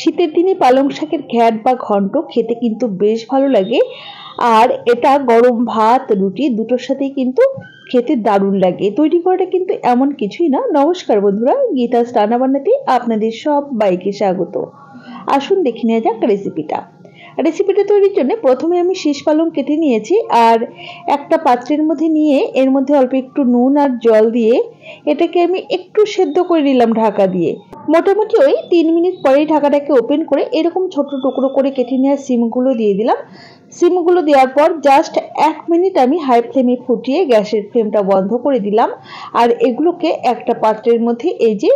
শীতের দিনে পালং শাকের ঘ্যাট বা ঘন্ট খেতে কিন্তু বেশ ভালো লাগে। আর এটা গরম ভাত রুটি দুটোর সাথেই কিন্তু খেতে দারুণ লাগে। তৈরি করাটা কিন্তু এমন কিছুই না। নমস্কার বন্ধুরা, গীতাস রান্নাবান্নাতে আপনাদের সবাইকে স্বাগত। আসুন দেখে নেওয়া যাক রেসিপিটা তৈরির জন্য প্রথমে আমি শীষ পালং কেটে নিয়েছি আর একটা পাত্রের মধ্যে নিয়ে এর মধ্যে অল্প একটু নুন আর জল দিয়ে এটাকে আমি একটু সেদ্ধ করে নিলাম ঢাকা দিয়ে। মোটামুটি ওই 3 মিনিট পরেই ঢাকাটাকে ওপেন করে এরকম ছোট টুকরো করে কেটে নেওয়া সিমগুলো দিয়ে দিলাম। সিমগুলো দেওয়ার পর জাস্ট 1 মিনিট আমি হাই ফ্লেমে ফুটিয়ে গ্যাসের ফ্লেমটা বন্ধ করে দিলাম। আর এগুলোকে একটা পাত্রের মধ্যে এই যে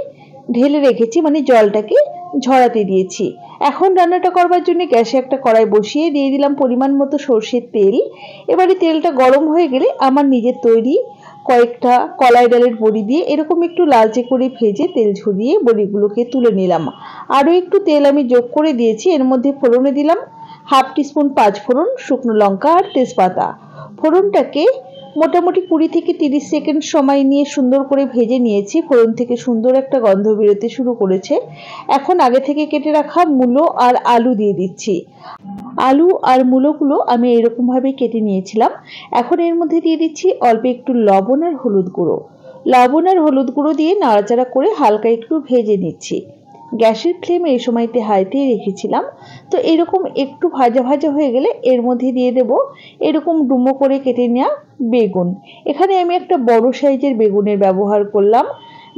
ঢেলে রেখেছি, মানে জলটাকে ঝরাতে দিয়েছি। এখন রান্নাটা করবার জন্য গ্যাসে একটা কড়াই বসিয়ে দিয়ে দিলাম পরিমাণ মতো সর্ষের তেল। এবারে তেলটা গরম হয়ে গেলে আমার নিজের তৈরি কয়েকটা কলাই ডালের বড়ি দিয়ে এরকম একটু লালচে করে ভেজে তেল ঝরিয়ে বড়িগুলোকে তুলে নিলাম। আরও একটু তেল আমি যোগ করে দিয়েছি। এর মধ্যে ফোড়নে দিলাম 1/2 টিস্পুন পাঁচফোড়ন, শুকনো লঙ্কা আর তেজপাতা। ফোড়নটাকে মোটামুটি 20 থেকে 30 সেকেন্ড সময় নিয়ে সুন্দর করে ভেজে নিয়েছি। ফোড়ন থেকে সুন্দর একটা গন্ধ বেরোতে শুরু করেছে। এখন আগে থেকে কেটে রাখা মূলো আর আলু দিয়ে দিচ্ছি। আলু আর মূলোগুলো আমি এরকম ভাবে কেটে নিয়েছিলাম। এখন এর মধ্যে দিয়ে দিচ্ছি অল্প একটু লবণ আর হলুদ গুঁড়ো। লবণ আর হলুদ গুঁড়ো দিয়ে নাড়াচাড়া করে হালকা একটু ভেজে নিচ্ছি। গ্যাসের ফ্লেম এই সময়তে হাইতেই রেখেছিলাম। তো এরকম একটু ভাজা ভাজা হয়ে গেলে এর মধ্যে দিয়ে দেব এরকম ডুমো করে কেটে নেওয়া বেগুন। এখানে আমি একটা বড় সাইজের বেগুনের ব্যবহার করলাম।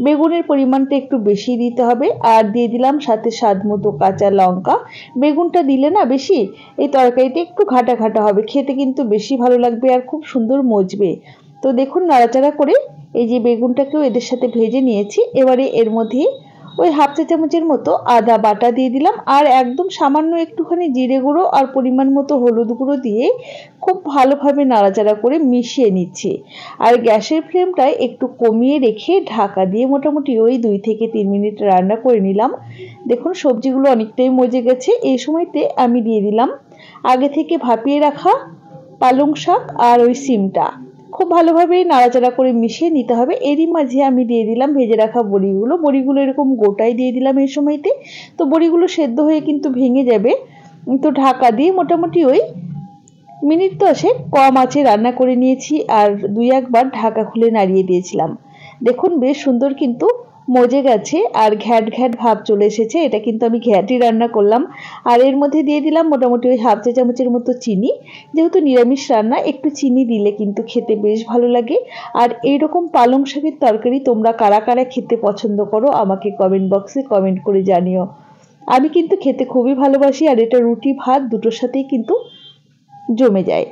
বেগুনের পরিমাণটা একটু বেশি দিতে হবে। আর দিয়ে দিলাম সাথে স্বাদ মতো কাঁচা লঙ্কা। বেগুনটা দিলে না বেশি এই তরকারিতে একটু ঘাটা ঘাটা হবে, খেতে কিন্তু বেশি ভালো লাগবে আর খুব সুন্দর মজবে। তো দেখুন নাড়াচাড়া করে এই যে বেগুনটাকেও এদের সাথে ভেজে নিয়েছি। এবারে এর মধ্যে ওই 1/2 চা চামচের মতো আদা বাটা দিয়ে দিলাম আর একদম সামান্য একটুখানি জিরে গুঁড়ো আর পরিমাণ মতো হলুদ গুঁড়ো দিয়ে খুব ভালোভাবে নাড়াচাড়া করে মিশিয়ে নিচ্ছি। আর গ্যাসের ফ্লেমটা একটু কমিয়ে রেখে ঢাকা দিয়ে মোটামুটি ওই 2 থেকে 3 মিনিট রান্না করে নিলাম। দেখুন সবজিগুলো অনেকটাই মজে গেছে। এই সময়তে আমি দিয়ে দিলাম আগে থেকে ভাপিয়ে রাখা পালং শাক আর ওই সিমটা। খুব ভালোভাবে নাড়াচাড়া করে মিশিয়ে নিতে হবে। এরই মাঝে আমি দিয়ে দিলাম ভেজে রাখা বড়িগুলো এরকম গোটাই দিয়ে দিলাম এই সময়তে। তো বড়িগুলো সেদ্ধ হয়ে কিন্তু ভেঙে যাবে। তো ঢাকা দিয়ে মোটামুটি ওই মিনিট 10 কম আঁচে রান্না করে নিয়েছি আর 2-1 বার ঢাকা খুলে নাড়িয়ে দিয়েছিলাম। দেখুন বেশ সুন্দর কিন্তু মজে গেছে আর ঘ্যাট ঘ্যাট ভাব চলে এসেছে। এটা কিন্তু আমি ঘ্যাটই রান্না করলাম। আর এর মধ্যে দিয়ে দিলাম মোটামুটি ওই 1/2 চা চামচের মতো চিনি। যেহেতু নিরামিষ রান্না একটু চিনি দিলে কিন্তু খেতে বেশ ভালো লাগে। আর এইরকম পালং শাকের তরকারি তোমরা কারা কারা খেতে পছন্দ করো আমাকে কমেন্ট বক্সে কমেন্ট করে জানিও। আমি কিন্তু খেতে খুবই ভালোবাসি আর এটা রুটি ভাত দুটোর সাথেই কিন্তু জমে যায়।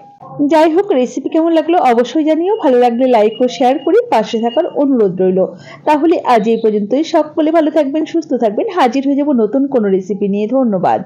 যাই হোক, রেসিপি কেমন লাগলো অবশ্যই জানিও। ভালো লাগলে লাইক ও শেয়ার করে পাশে থাকার অনুরোধ রইল। তাহলে আজ এই পর্যন্তই। সকলে ভালো থাকবেন, সুস্থ থাকবেন। হাজির হয়ে যাব নতুন কোনো রেসিপি নিয়ে। ধন্যবাদ।